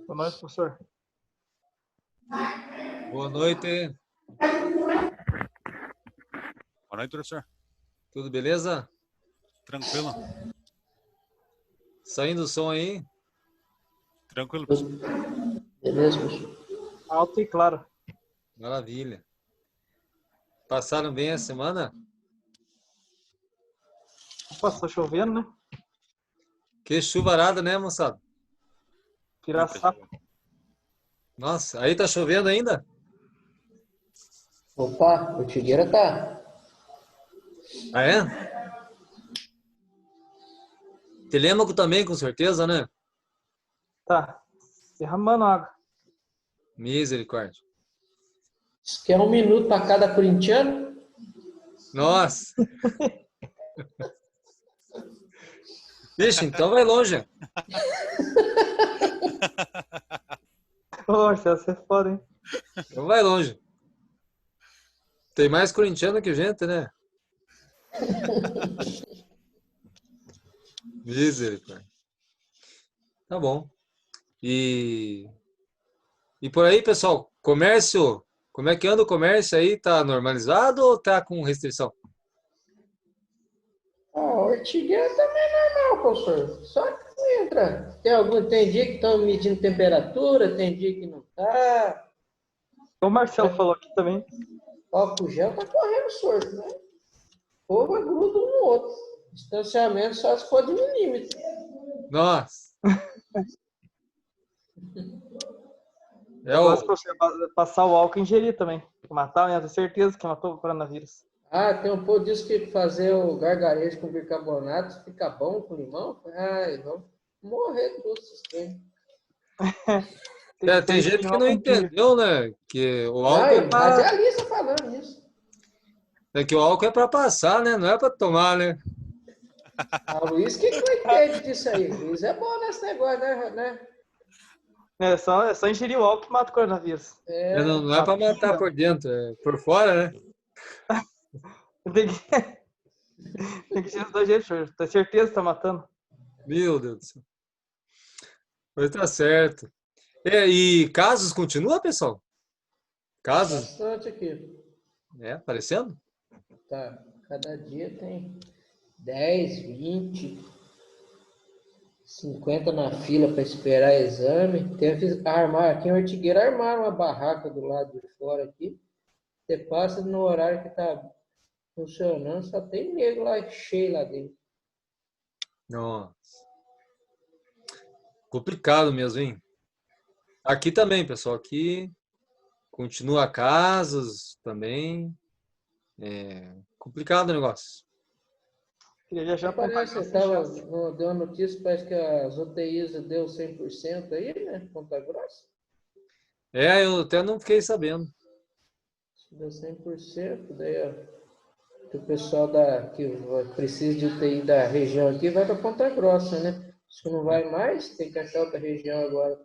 Boa noite, professor. Boa noite. Boa noite, professor. Tudo beleza? Tranquilo? Saindo o som aí? Tranquilo, professor. Beleza, professor? Alto e claro. Maravilha. Passaram bem a semana? Opa, tá chovendo, né? Que chuvarada, né, moçada? Piraçá. Nossa, aí tá chovendo ainda? Opa, o Tigueira tá. Ah, é? Telêmaco também, com certeza, né? Tá. Derramando água. Misericórdia. Isso que é 1 minuto para cada corintiano? Nossa. Vixe, então vai longe. Poxa, você é foda, hein? Então vai longe. Tem mais corintiano que gente, né? Misericórdia. Tá bom. E por aí, pessoal, comércio, como é que anda o comércio aí? Tá normalizado ou tá com restrição? O Tigueira também é normal, professor. Só que não entra. Tem dia que estão medindo temperatura, tem dia que não tá. O Marcelo falou aqui também. O gel tá correndo solto, né? O povo é grudo um no outro. Distanciamento só se for de milímetro. Nossa. É Negócio, o... professor, passar o álcool e ingerir também. Matar, né? Tenho certeza que matou o coronavírus. Tem um povo que diz que fazer o gargarejo com bicarbonato fica bom com limão. Ai, vamos morrer todos esses trem. Tem gente que não entendeu, né? Que o álcool é pra... Radialista falando isso. É que o álcool é para passar, né? Não é para tomar, né? O Luiz que não entende disso aí. O Luiz é bom nesse negócio, né? É só ingerir o álcool que mata o coronavírus. Não é para matar por dentro, é por fora, né? Tem que ser os dois jeitos, senhor. Tenho certeza que tá matando. Meu Deus do céu. Mas tá certo. E casos continua, pessoal? Casos? Bastante aqui. Aparecendo? Tá. Cada dia tem 10, 20, 50 na fila para esperar exame. Tem que armar aqui em Ortigueira, armaram uma barraca do lado de fora aqui. Você passa no horário que tá funcionando, só tem nego lá cheio lá dentro. Nossa. Complicado mesmo, hein? Aqui também, pessoal. Aqui continua casos também. Complicado o negócio. Queria já Parece que deu uma notícia, parece que as UTIs deu 100% aí, né? Ponta Grossa. Eu até não fiquei sabendo. Deu 100%, daí o pessoal que precisa de UTI da região aqui vai para Ponta Grossa, né? Acho que não vai mais, tem que achar outra região agora.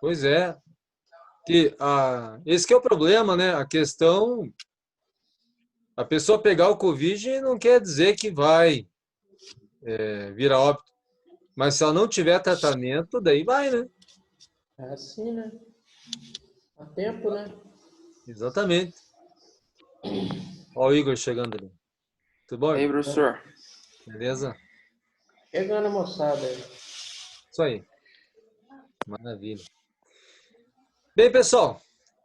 Pois é. Esse que é o problema, né? A questão... A pessoa pegar o Covid não quer dizer que vai virar óbito. Mas se ela não tiver tratamento, daí vai, né? É assim, né? Há tempo, né? Exatamente. Olha o Igor chegando ali. Tudo bom? E aí, professor? Beleza? Chegando a moçada aí. Isso aí. Maravilha. Bem, pessoal.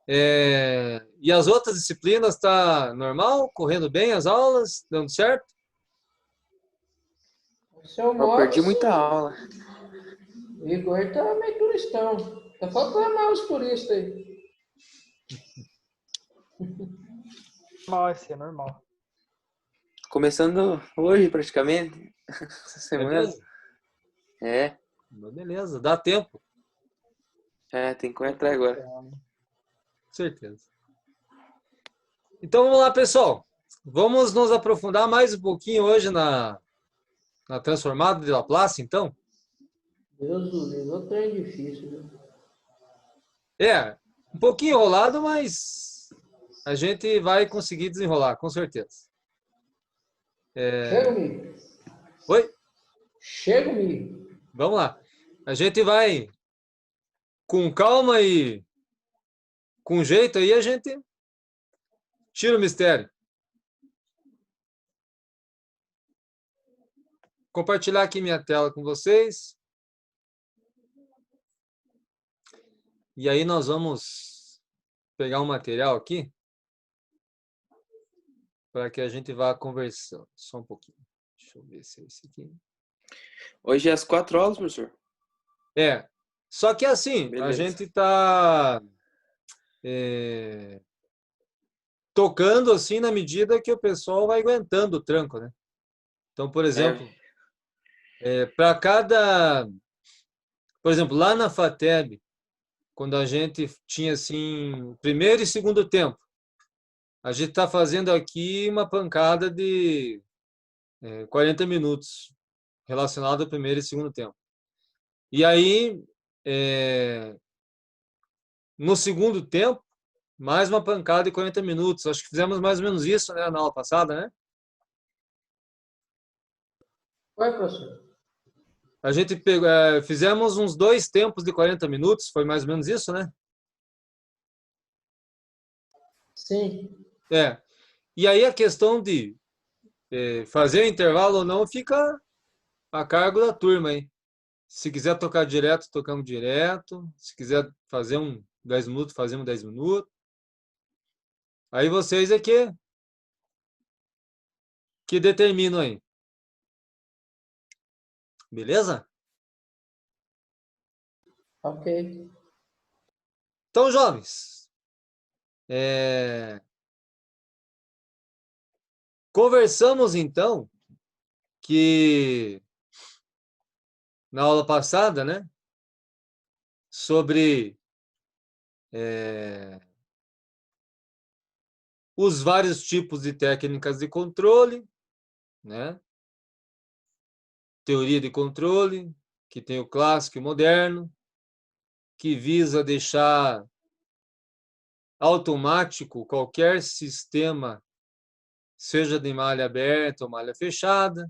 E as outras disciplinas tá normal? Correndo bem as aulas? Dando certo? Eu perdi muita aula. O Igor tá meio turistão. Tá faltando mais os turistas aí. Normal, esse é normal. Começando hoje, praticamente. Essa semana. Beleza, dá tempo. Tem que correr atrás agora. Com certeza. Então vamos lá, pessoal. Vamos nos aprofundar mais um pouquinho hoje na transformada de Laplace, então? Deus do livro, o trem difícil, viu? É, um pouquinho enrolado, mas a gente vai conseguir desenrolar, com certeza. Chega comigo. Oi? Chega comigo. Vamos lá. A gente vai com calma e com jeito aí, a gente tira o mistério. Compartilhar aqui minha tela com vocês. E aí nós vamos pegar um material aqui para que a gente vá conversando. Só um pouquinho. Deixa eu ver se é esse aqui. Hoje é às 4 aulas, professor. É. Só que assim, a Beleza. gente está tocando assim na medida que o pessoal vai aguentando o tranco, né? Então, por exemplo, para cada... Por exemplo, lá na FATEB, quando a gente tinha assim, o primeiro e segundo tempo, a gente está fazendo aqui uma pancada de 40 minutos relacionado ao primeiro e segundo tempo. E aí, no segundo tempo, mais uma pancada de 40 minutos. Acho que fizemos mais ou menos isso, né, na aula passada, né? Vai, professor. A gente fizemos uns 2 tempos de 40 minutos, foi mais ou menos isso, né? Sim. E aí a questão de fazer intervalo ou não fica a cargo da turma aí. Se quiser tocar direto, tocamos direto. Se quiser fazer 10 minutos, fazemos 10 minutos. Aí vocês é que determinam aí. Beleza? Ok. Então, jovens, conversamos então que na aula passada, né, sobre os vários tipos de técnicas de controle, né? Teoria de controle, que tem o clássico e o moderno, que visa deixar automático qualquer sistema, seja de malha aberta ou malha fechada,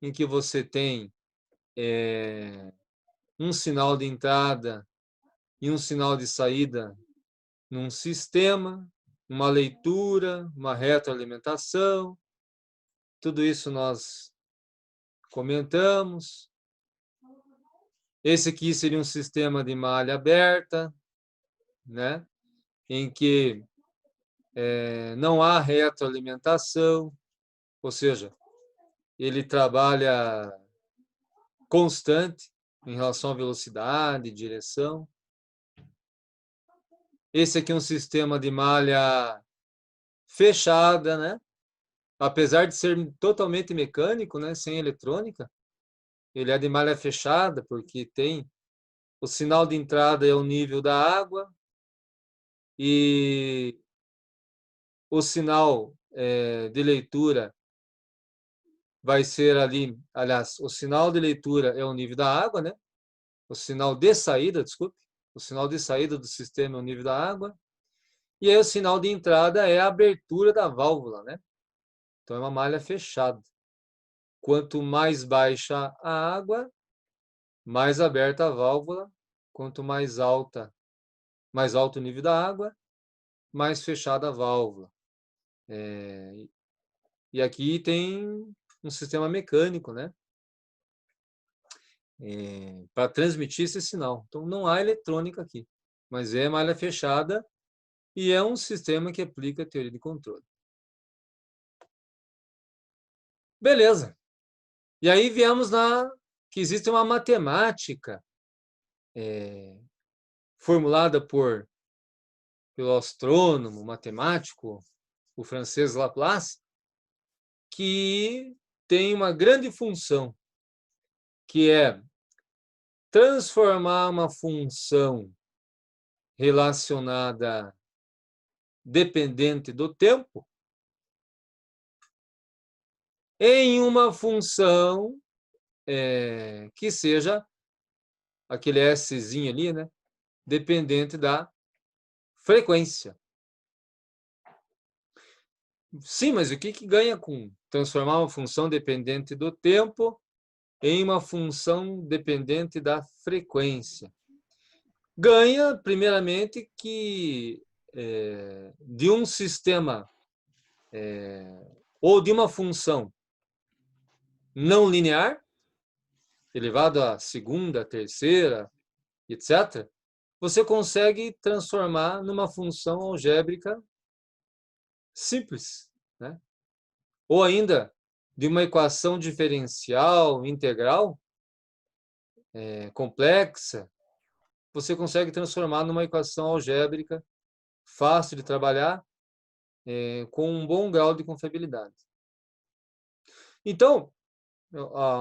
em que você tem um sinal de entrada e um sinal de saída num sistema, uma leitura, uma retroalimentação. Tudo isso nós comentamos. Esse aqui seria um sistema de malha aberta, né? Em que não há retroalimentação, ou seja, ele trabalha constante em relação à velocidade, direção. Esse aqui é um sistema de malha fechada, né? Apesar de ser totalmente mecânico, né? Sem eletrônica, ele é de malha fechada, porque tem o sinal de entrada é o nível da água e o sinal de leitura vai ser ali, aliás, o sinal de leitura é o nível da água, né? O sinal de saída, desculpe, o sinal de saída do sistema é o nível da água, e aí o sinal de entrada é a abertura da válvula, né? Então é uma malha fechada. Quanto mais baixa a água, mais aberta a válvula, quanto mais alto o nível da água, mais fechada a válvula. E aqui tem um sistema mecânico, né? Para transmitir esse sinal. Então, não há eletrônica aqui, mas é malha fechada e é um sistema que aplica a teoria de controle. Beleza. E aí viemos que existe uma matemática formulada pelo astrônomo, matemático, o francês Laplace, que tem uma grande função, que é transformar uma função relacionada dependente do tempo em uma função que seja aquele Szinho ali, né? Dependente da frequência. Sim, mas o que ganha com transformar uma função dependente do tempo em uma função dependente da frequência? Ganha, primeiramente, que de um sistema ou de uma função não linear, elevado à segunda, terceira, etc., você consegue transformar numa função algébrica simples, né? Ou ainda de uma equação diferencial integral complexa, você consegue transformar numa equação algébrica fácil de trabalhar, com um bom grau de confiabilidade. Então,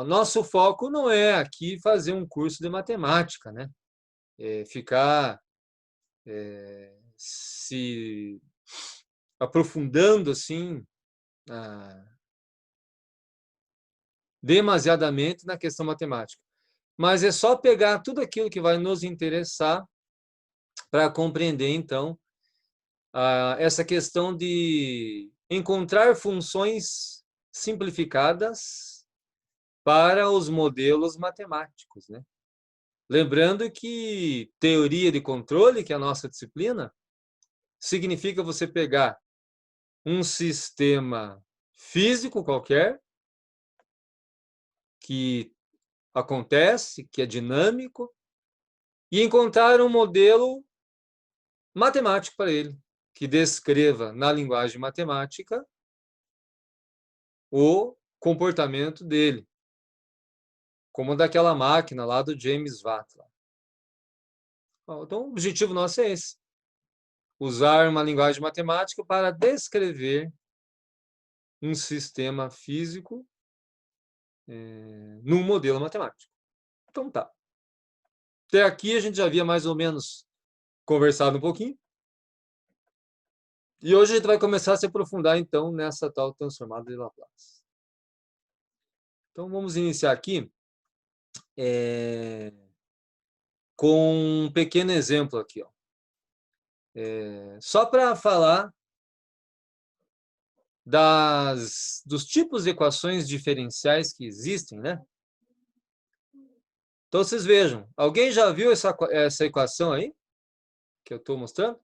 nosso foco não é aqui fazer um curso de matemática, né? Ficar se aprofundando assim demasiadamente na questão matemática. Mas é só pegar tudo aquilo que vai nos interessar para compreender, então, essa questão de encontrar funções simplificadas para os modelos matemáticos, né? Lembrando que teoria de controle, que é a nossa disciplina, significa você pegar um sistema físico qualquer, que acontece, que é dinâmico, e encontrar um modelo matemático para ele, que descreva na linguagem matemática o comportamento dele, como daquela máquina lá do James Watt. Então, o objetivo nosso é esse: usar uma linguagem matemática para descrever um sistema físico num modelo matemático. Então tá. Até aqui a gente já havia mais ou menos conversado um pouquinho. E hoje a gente vai começar a se aprofundar, então, nessa tal transformada de Laplace. Então, vamos iniciar aqui com um pequeno exemplo aqui. Ó. Só para falar dos tipos de equações diferenciais que existem, né? Então, vocês vejam. Alguém já viu essa equação aí? Que eu estou mostrando?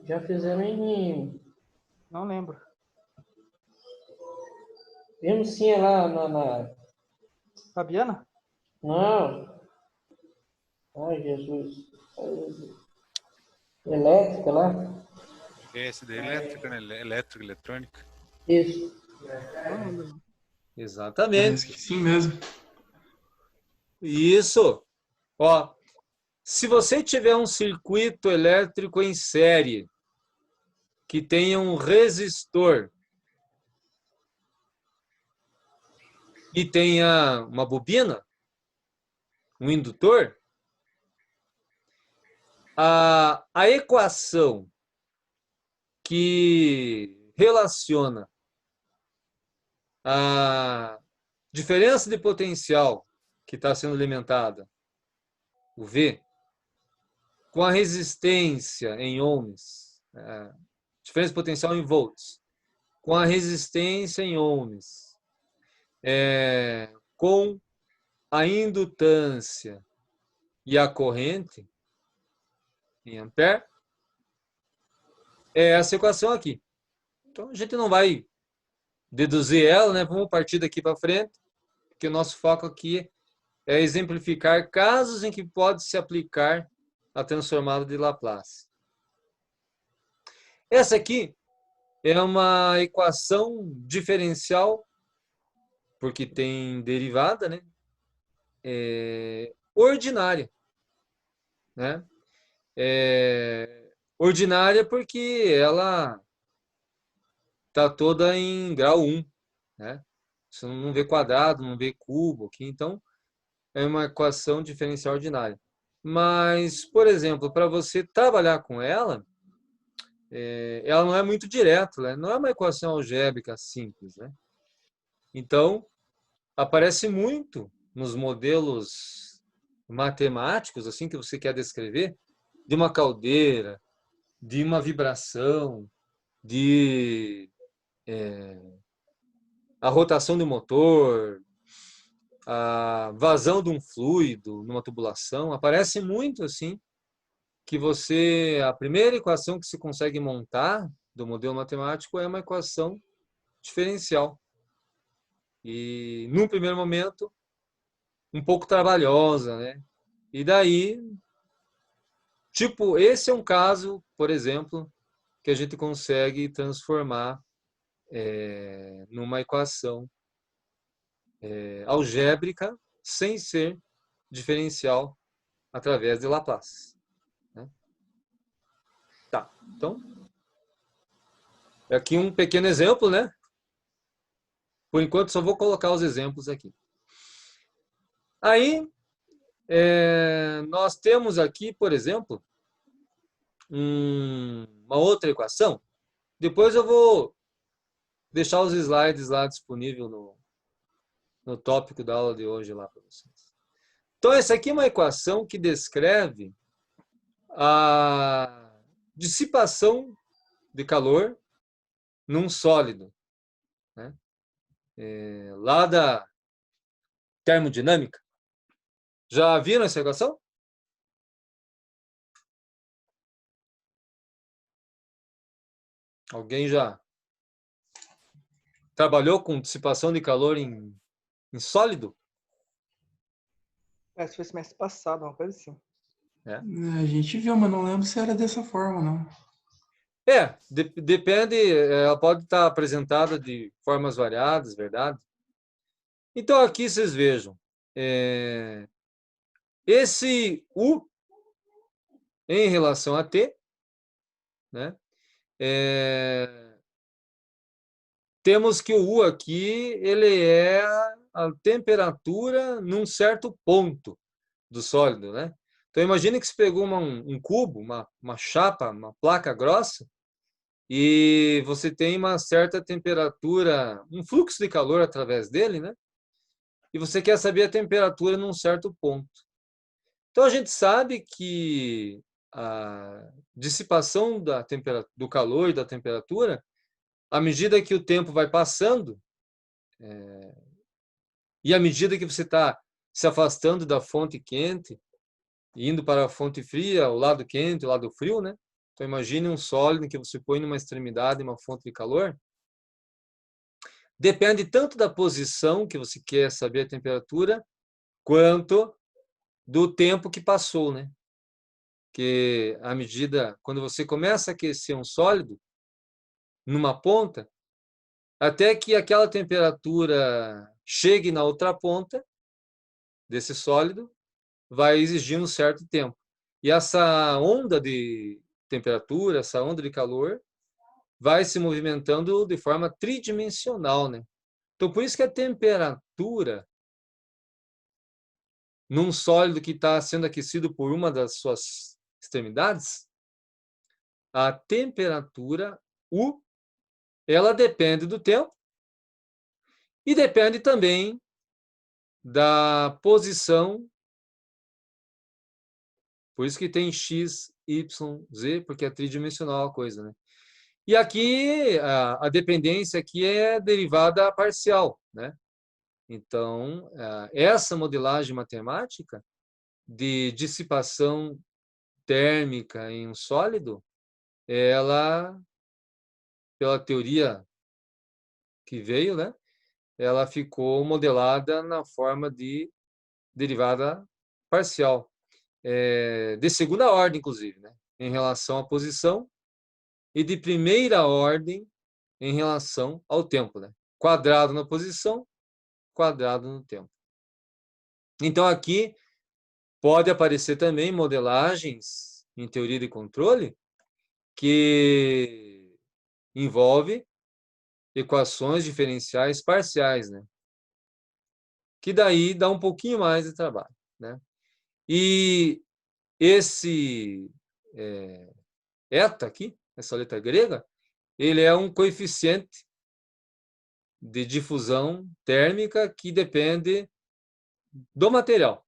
Já fizemos em... Não lembro. Vimos sim lá na... Fabiana? Não. Ai, Jesus. Elétrica lá. Esse da elétrica, né? Elétrica, eletrônica. Isso. Não lembro. Exatamente. Parece que sim mesmo. Isso. Ó, se você tiver um circuito elétrico em série que tenha um resistor e tenha uma bobina, um indutor, a equação que relaciona a diferença de potencial que está sendo alimentada, o V, com a resistência em ohms, diferença de potencial em volts, com a resistência em ohms, com a indutância e a corrente em ampere, é essa equação aqui. Então, a gente não vai deduzir ela, né? Vamos partir daqui para frente, porque o nosso foco aqui é exemplificar casos em que pode se aplicar a transformada de Laplace. Essa aqui é uma equação diferencial, porque tem derivada, né? Ordinária, né? Ordinária porque ela está toda em grau 1, né? Você não vê quadrado, não vê cubo aqui, então é uma equação diferencial ordinária. Mas, por exemplo, para você trabalhar com ela, ela não é muito direta, né? Não é uma equação algébrica simples, né? Então, aparece muito nos modelos matemáticos, assim, que você quer descrever, de uma caldeira, de uma vibração, de a rotação do motor, a vazão de um fluido numa tubulação. Aparece muito assim que a primeira equação que se consegue montar do modelo matemático é uma equação diferencial. E, num primeiro momento, um pouco trabalhosa, né? E daí, tipo, esse é um caso, por exemplo, que a gente consegue transformar numa equação algébrica sem ser diferencial através de Laplace, né? Tá, então, aqui um pequeno exemplo, né? Por enquanto, só vou colocar os exemplos aqui. Aí, nós temos aqui, por exemplo, uma outra equação. Depois eu vou deixar os slides lá disponível no tópico da aula de hoje lá para vocês. Então, essa aqui é uma equação que descreve a dissipação de calor num sólido, né? Lá da termodinâmica. Já viram essa equação? Alguém já trabalhou com dissipação de calor em sólido? Acho que foi semestre passado, uma coisa assim. A gente viu, mas não lembro se era dessa forma, não. Depende, ela pode estar apresentada de formas variadas, verdade? Então, aqui vocês vejam, esse U em relação a T, né? Temos que o U aqui, ele é a temperatura num certo ponto do sólido, né? Então, imagine que você pegou um cubo, uma chapa, uma placa grossa, e você tem uma certa temperatura, um fluxo de calor através dele, né? E você quer saber a temperatura num certo ponto. Então, a gente sabe que a dissipação do calor e da temperatura, à medida que o tempo vai passando, e à medida que você está se afastando da fonte quente, indo para a fonte fria, o lado quente, o lado frio, né? Então, imagine um sólido que você põe numa extremidade, uma fonte de calor. Depende tanto da posição que você quer saber a temperatura, quanto do tempo que passou, né? Que à medida, quando você começa a aquecer um sólido, numa ponta, até que aquela temperatura chegue na outra ponta desse sólido, vai exigir um certo tempo. E essa onda de temperatura, essa onda de calor, vai se movimentando de forma tridimensional, né? Então, por isso que a temperatura num sólido que está sendo aquecido por uma das suas extremidades, a temperatura U, ela depende do tempo e depende também da posição. Por isso que tem X, Y, Z, porque é tridimensional a coisa, né? E aqui, a dependência aqui é derivada parcial, né? Então, essa modelagem matemática de dissipação térmica em um sólido, ela, pela teoria que veio, né? Ela ficou modelada na forma de derivada parcial, de segunda ordem, inclusive, né? Em relação à posição, e de primeira ordem em relação ao tempo, né? Quadrado na posição, quadrado no tempo. Então, aqui pode aparecer também modelagens em teoria de controle que envolve equações diferenciais parciais, né? Que daí dá um pouquinho mais de trabalho, né? E esse eta aqui, essa letra grega, ele é um coeficiente de difusão térmica que depende do material.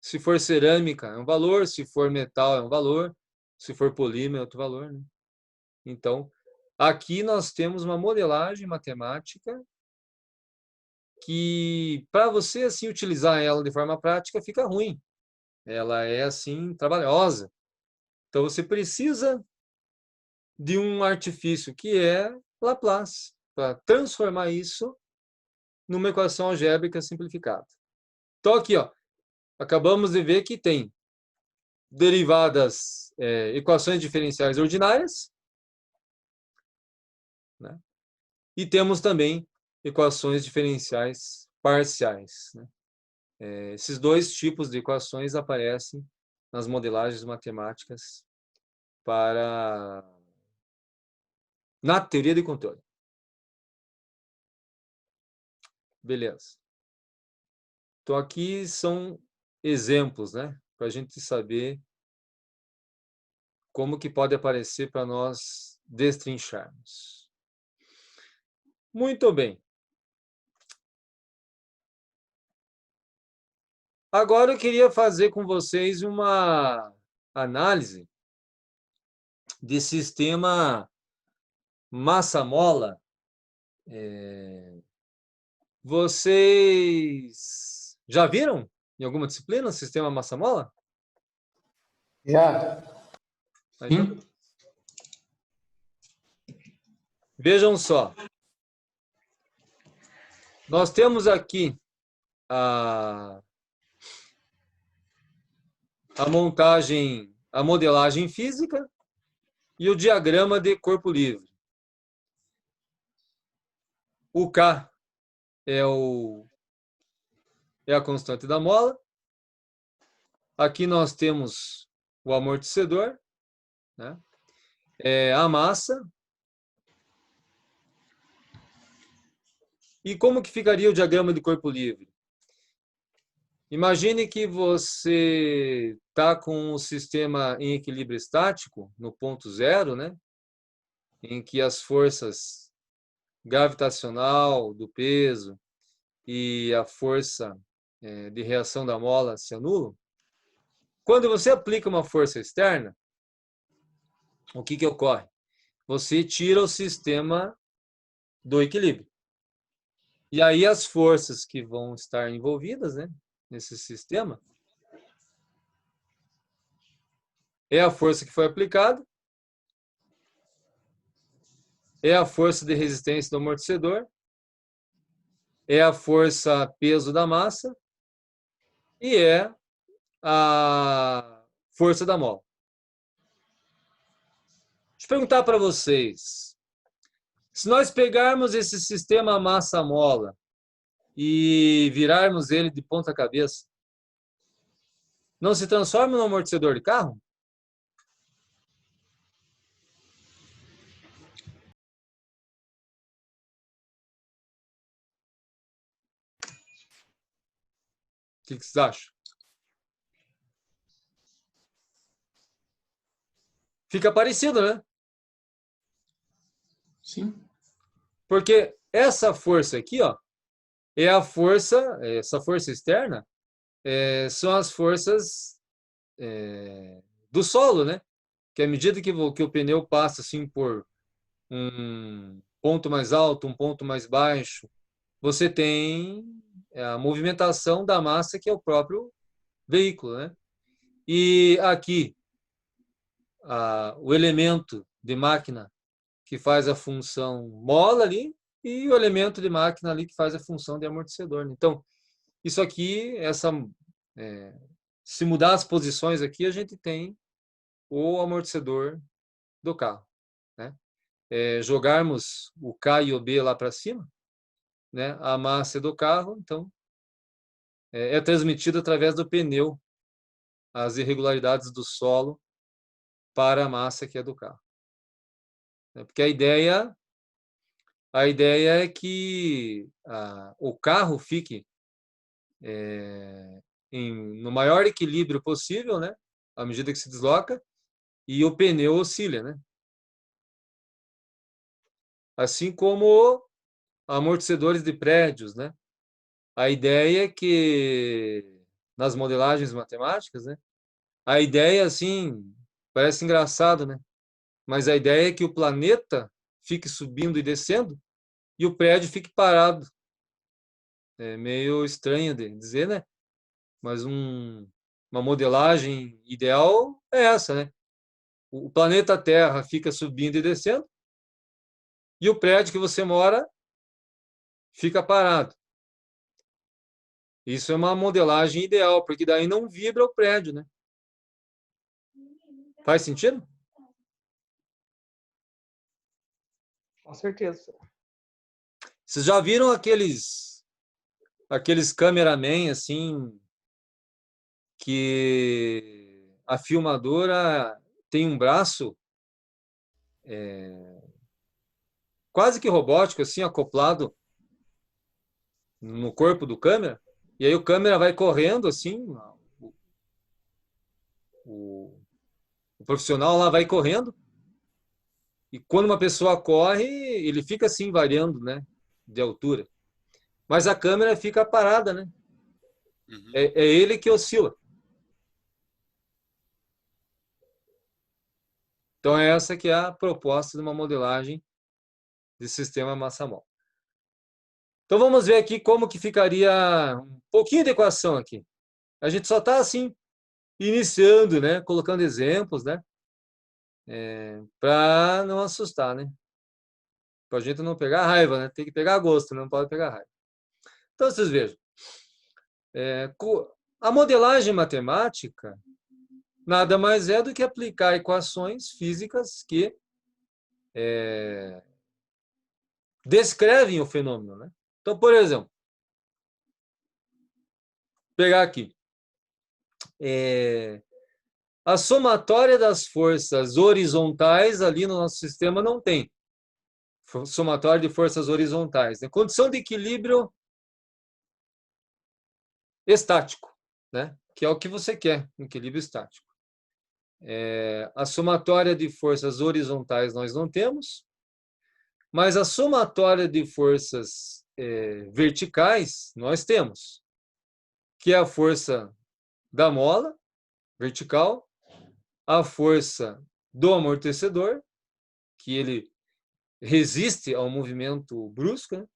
Se for cerâmica, é um valor, se for metal, é um valor, se for polímero, é outro valor, né? Então, aqui nós temos uma modelagem matemática que, para você assim utilizar ela de forma prática, fica ruim. Ela é assim trabalhosa. Então, você precisa de um artifício que é Laplace, para transformar isso numa equação algébrica simplificada. Então, aqui, ó, acabamos de ver que tem derivadas, equações diferenciais ordinárias, né? E temos também equações diferenciais parciais, né? Esses dois tipos de equações aparecem nas modelagens matemáticas na teoria de controle. Beleza. Então, aqui são exemplos, né? Para a gente saber como que pode aparecer para nós destrincharmos. Muito bem. Agora eu queria fazer com vocês uma análise de sistema massa-mola. Vocês já viram em alguma disciplina o sistema massa-mola? Já. Sim. Vejam só. Nós temos aqui a montagem, a modelagem física e o diagrama de corpo livre. O K é a constante da mola. Aqui nós temos o amortecedor, né? A massa. E como que ficaria o diagrama de corpo livre? Imagine que você está com o sistema em equilíbrio estático, no ponto zero, né? Em que as forças gravitacional do peso e a força de reação da mola se anulam. Quando você aplica uma força externa, o que que ocorre? Você tira o sistema do equilíbrio. E aí as forças que vão estar envolvidas, né, nesse sistema é a força que foi aplicada, é a força de resistência do amortecedor, é a força peso da massa e é a força da mola. Deixa eu perguntar para vocês. Se nós pegarmos esse sistema massa-mola e virarmos ele de ponta cabeça, não se transforma num amortecedor de carro? O que vocês acham? Fica parecido, né? Sim. Porque essa força aqui, ó, é a força, essa força externa, são as forças do solo, né? Que à medida que o pneu passa assim por um ponto mais alto, um ponto mais baixo, você tem a movimentação da massa que é o próprio veículo, né? E aqui, o elemento de máquina que faz a função mola ali e o elemento de máquina ali que faz a função de amortecedor. Então, isso aqui, se mudar as posições aqui, a gente tem o amortecedor do carro, né? Jogarmos o K e o B lá para cima, né? A massa do carro, então, é transmitida através do pneu, as irregularidades do solo para a massa que é do carro. Porque a ideia é que o carro fique no maior equilíbrio possível, né? à medida que se desloca, e o pneu oscila, né? Assim como amortecedores de prédios, né? A ideia é que, nas modelagens matemáticas, né? A ideia, assim, parece engraçado, né? Mas a ideia é que o planeta fique subindo e descendo e o prédio fique parado. É meio estranho de dizer, né? Mas uma modelagem ideal é essa, né? O planeta Terra fica subindo e descendo e o prédio que você mora fica parado. Isso é uma modelagem ideal, porque daí não vibra o prédio, né? Faz sentido? Com certeza. Vocês já viram aqueles cameraman assim que a filmadora tem um braço quase que robótico assim acoplado no corpo do câmera, e aí o câmera vai correndo assim, o, o profissional lá vai correndo, e quando uma pessoa corre, ele fica assim variando, né, de altura. Mas a câmera fica parada, né? Uhum. É ele que oscila. Então, essa que é a proposta de uma modelagem de sistema massa-mol. Então, vamos ver aqui como que ficaria um pouquinho de equação aqui. A gente só está, assim, iniciando, né? Colocando exemplos, né? Para não assustar, né? Para a gente não pegar raiva, né? Tem que pegar gosto, não pode pegar raiva. Então, vocês vejam. A modelagem matemática nada mais é do que aplicar equações físicas que descrevem o fenômeno, né? Então, por exemplo, pegar aqui. A somatória das forças horizontais ali no nosso sistema não tem. Somatória de forças horizontais. Né? Condição de equilíbrio estático, né? Que é o que você quer, um equilíbrio estático. A somatória de forças horizontais nós não temos, mas a somatória de forças verticais nós temos, que é a força da mola vertical, a força do amortecedor, que ele resiste ao movimento brusco, né?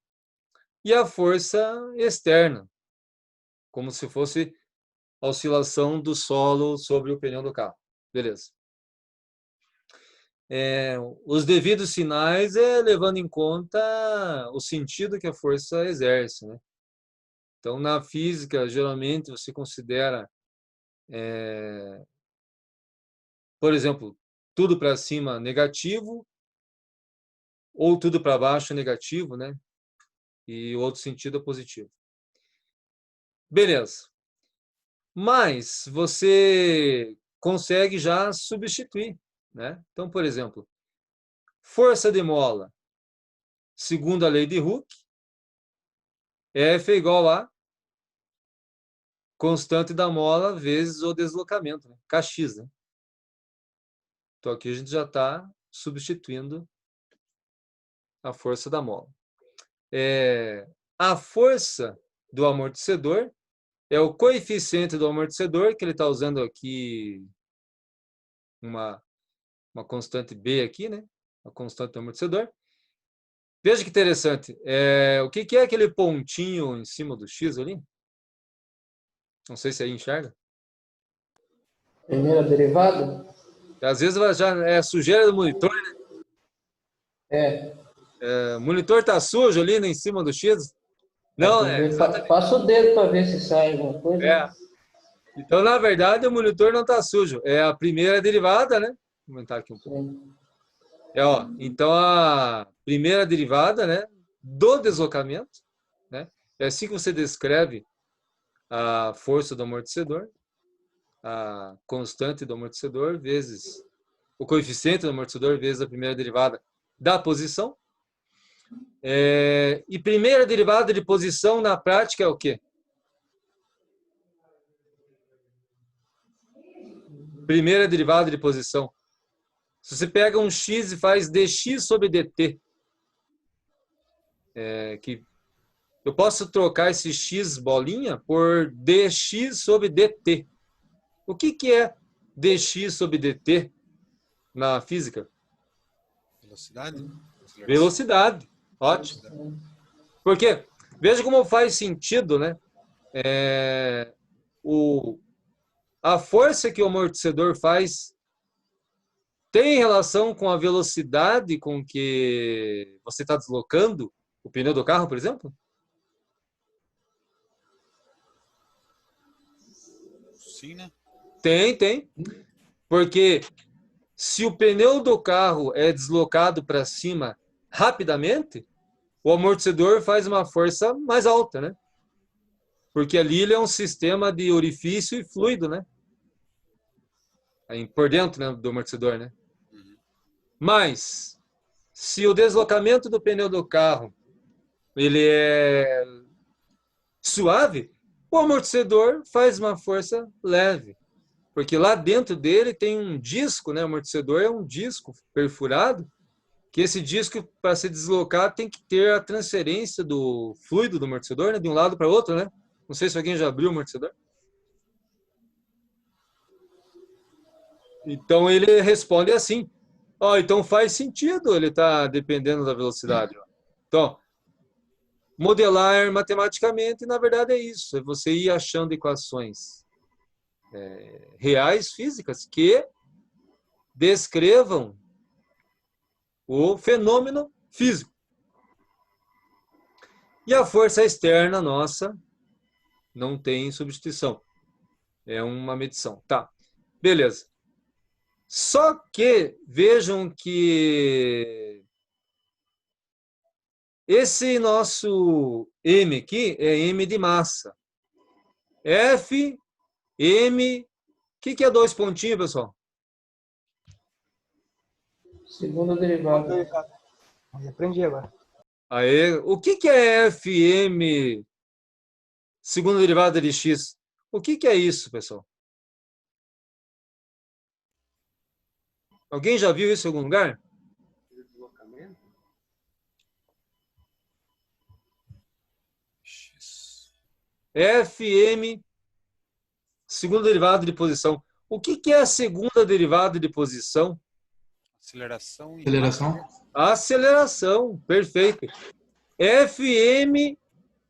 E a força externa, como se fosse a oscilação do solo sobre o pneu do carro. Beleza. Os devidos sinais levando em conta o sentido que a força exerce, né? Então, na física, geralmente você considera, por exemplo, tudo para cima negativo ou tudo para baixo negativo, né? E o outro sentido é positivo. Beleza. Mas você consegue já substituir, né? Então, por exemplo, força de mola, segundo a lei de Hooke, F é igual a constante da mola vezes o deslocamento, né? Kx, né? Então, aqui a gente já está substituindo a força da mola. A força do amortecedor é o coeficiente do amortecedor, que ele está usando aqui uma constante B aqui, né? A constante do amortecedor. Veja que interessante. O que é aquele pontinho em cima do X ali? Não sei se aí enxerga. Primeira derivada? Às vezes já é sujeira do monitor, né? O monitor está sujo ali, né, em cima do X. Não, exatamente. Passa o dedo para ver se sai alguma coisa. Então, na verdade, o monitor não está sujo. É a primeira derivada, né? Vou aumentar aqui um pouco. Então, a primeira derivada, né, do deslocamento, né? É assim que você descreve a força do amortecedor, a constante do amortecedor vezes o coeficiente do amortecedor vezes a primeira derivada da posição. E primeira derivada de posição na prática é o quê? primeira derivada de posição. Se você pega um x e faz dx sobre dt, que eu posso trocar esse x bolinha por dx sobre dt. O que é dx sobre dt na física? Velocidade? Velocidade. Ótimo. Porque, veja como faz sentido, né? A força que o amortecedor faz tem relação com a velocidade com que você está deslocando o pneu do carro, por exemplo? Sim, né? Tem. Porque se o pneu do carro é deslocado para cima rapidamente, o amortecedor faz uma força mais alta, né? Porque ali ele é um sistema de orifício e fluido, né? Aí, por dentro, né, do amortecedor, né? Mas, se o deslocamento do pneu do carro ele é suave, o amortecedor faz uma força leve. Porque lá dentro dele tem um disco, né? O amortecedor é um disco perfurado, que esse disco, para se deslocar, tem que ter a transferência do fluido do amortecedor, né? De um lado para o outro, né? Não sei se alguém já abriu o amortecedor. Então ele responde assim. Então faz sentido ele estar dependendo da velocidade. Então, modelar matematicamente, na verdade, é isso. É você ir achando equações reais, físicas, que descrevam o fenômeno físico. E a força externa nossa não tem substituição. É uma medição. Tá, beleza. Só que vejam que esse nosso M aqui é M de massa. F, M, o que é 2 pontinhos, pessoal? Segunda derivada. Aprendi agora. Aí, o que é FM, segunda derivada de x? O que é isso, pessoal? Alguém já viu isso em algum lugar? FM, segunda derivada de posição. O que é a segunda derivada de posição? Aceleração e Aceleração. Aceleração, perfeito. FM,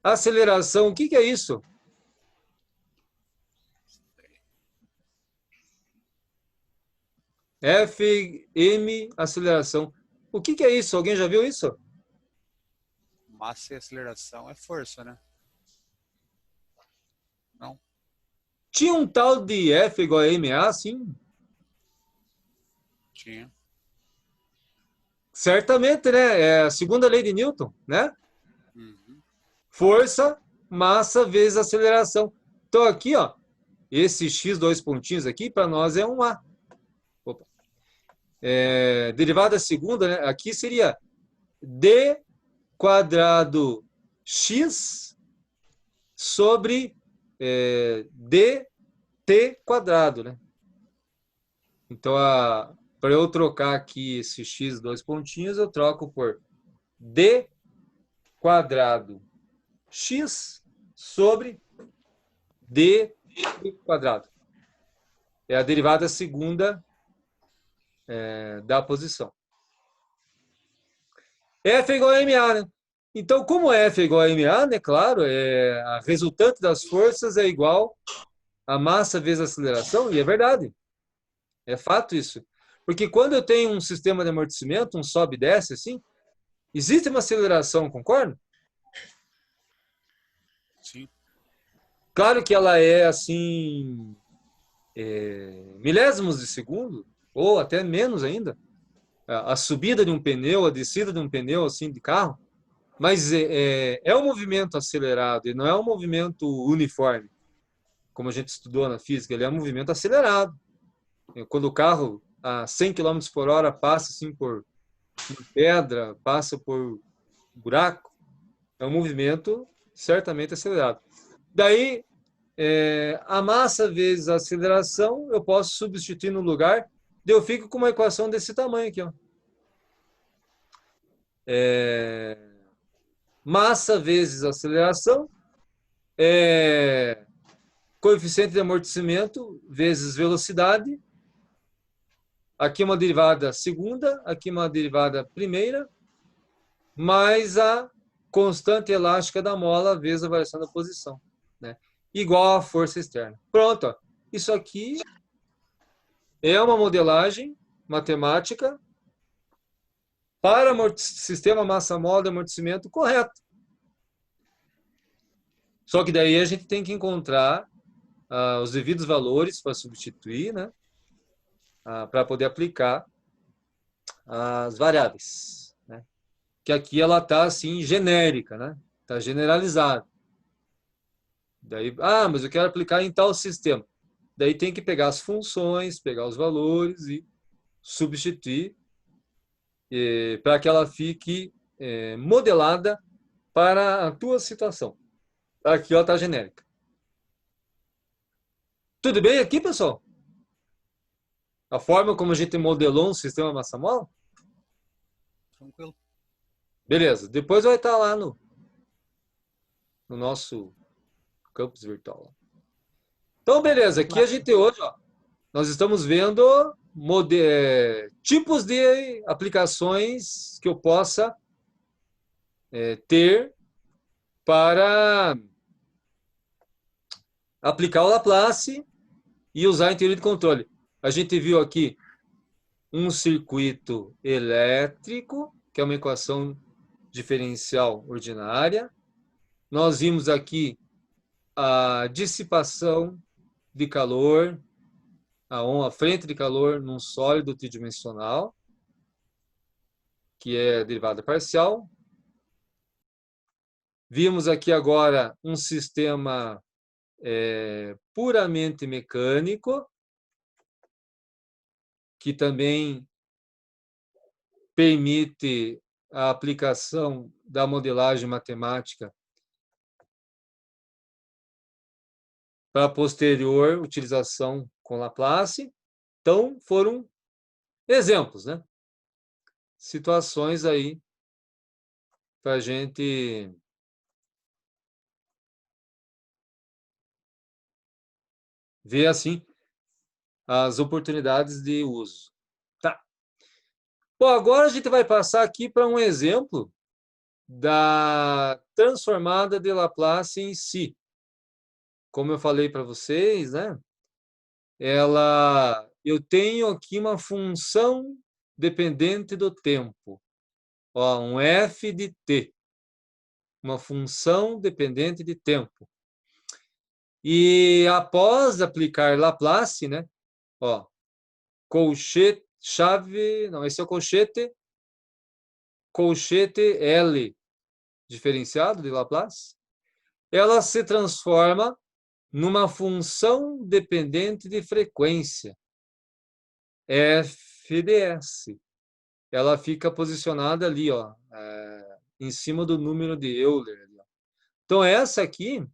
aceleração, o que é isso? FM, aceleração. O que é isso? Alguém já viu isso? massa e aceleração é força, né? Não? Tinha um tal de F igual a MA, sim? Tinha. Certamente, né? É a segunda lei de Newton, né? Uhum. Força, massa vezes aceleração. Então aqui, ó, esse x, 2 pontinhos aqui, para nós é um A. Opa. Derivada segunda, né? Aqui seria d quadrado x sobre dt quadrado, né? Então, para eu trocar aqui esse x, 2 pontinhos, eu troco por d quadrado x sobre d quadrado. É a derivada segunda da posição. F é igual a MA, né? Então, como F é igual a MA, né? Claro, a resultante das forças é igual a massa vezes a aceleração, e é verdade. É fato isso. Porque quando eu tenho um sistema de amortecimento, um sobe e desce, assim, existe uma aceleração, concorda? Sim. Claro que ela é, assim, milésimos de segundo, ou até menos ainda. A subida de um pneu, a descida de um pneu, assim, de carro. Mas é um movimento acelerado, e não é um movimento uniforme, como a gente estudou na física. Ele é um movimento acelerado. Quando o carro a 100 km por hora passa assim por uma pedra, passa por buraco, é um movimento certamente acelerado. Daí, a massa vezes a aceleração, eu posso substituir no lugar, daí eu fico com uma equação desse tamanho aqui, ó. Massa vezes aceleração, coeficiente de amortecimento vezes velocidade. Aqui uma derivada segunda, aqui uma derivada primeira, mais a constante elástica da mola vezes a variação da posição, né? Igual à força externa. Pronto, ó. Isso aqui é uma modelagem matemática para sistema massa-mola de amortecimento correto. Só que daí a gente tem que encontrar os devidos valores para substituir, né? Para poder aplicar as variáveis, né? Que aqui ela está assim genérica, né? Está generalizada. Daí, mas eu quero aplicar em tal sistema. Daí tem que pegar as funções, pegar os valores e substituir para que ela fique modelada para a tua situação. Aqui ela está genérica. Tudo bem aqui, pessoal? A forma como a gente modelou um sistema massa-mola? Tranquilo. Beleza. Depois vai estar lá no nosso campus virtual. Então, beleza. Aqui a gente hoje, ó, nós estamos vendo tipos de aplicações que eu possa ter para aplicar o Laplace e usar em teoria de controle. A gente viu aqui um circuito elétrico, que é uma equação diferencial ordinária. Nós vimos aqui a dissipação de calor, a frente de calor num sólido tridimensional, que é a derivada parcial. Vimos aqui agora um sistema puramente mecânico, que também permite a aplicação da modelagem matemática para posterior utilização com Laplace. Então, foram exemplos, né? Situações aí para a gente ver, assim, as oportunidades de uso. Tá. Bom, agora a gente vai passar aqui para um exemplo da transformada de Laplace em si. Como eu falei para vocês, né? Eu tenho aqui uma função dependente do tempo. Ó, um f de t. Uma função dependente de tempo. E após aplicar Laplace, né? Ó, colchete, chave, não, esse é o colchete L diferenciado de Laplace. Ela se transforma numa função dependente de frequência, f de s. Ela fica posicionada ali, ó, em cima do número de Euler. Ali, ó. Então, essa aqui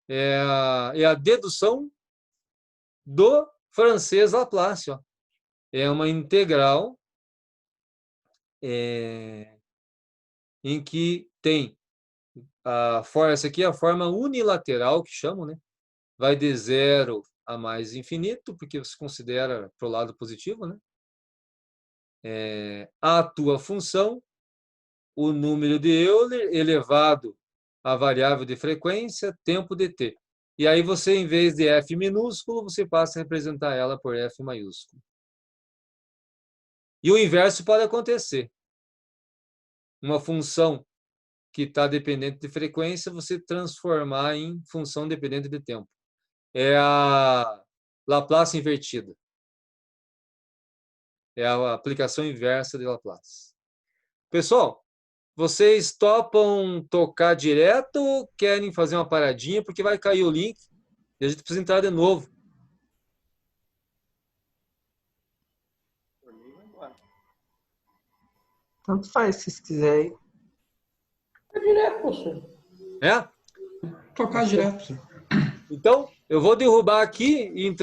é a dedução do francês Laplace. Ó. É uma integral em que tem essa aqui é a forma unilateral, que chamam, né? Vai de zero a mais infinito, porque você considera para o lado positivo, né? A tua função, o número de Euler elevado à variável de frequência, tempo dt. E aí você, em vez de f minúsculo, você passa a representar ela por f maiúsculo. E o inverso pode acontecer. Uma função que está dependente de frequência, você transformar em função dependente de tempo. É a Laplace invertida. É a aplicação inversa de Laplace. Pessoal, vocês topam tocar direto ou querem fazer uma paradinha? Porque vai cair o link e a gente precisa entrar de novo. Tanto faz, se vocês quiserem. É direto, professor. É? Tocar direto. Então, eu vou derrubar aqui e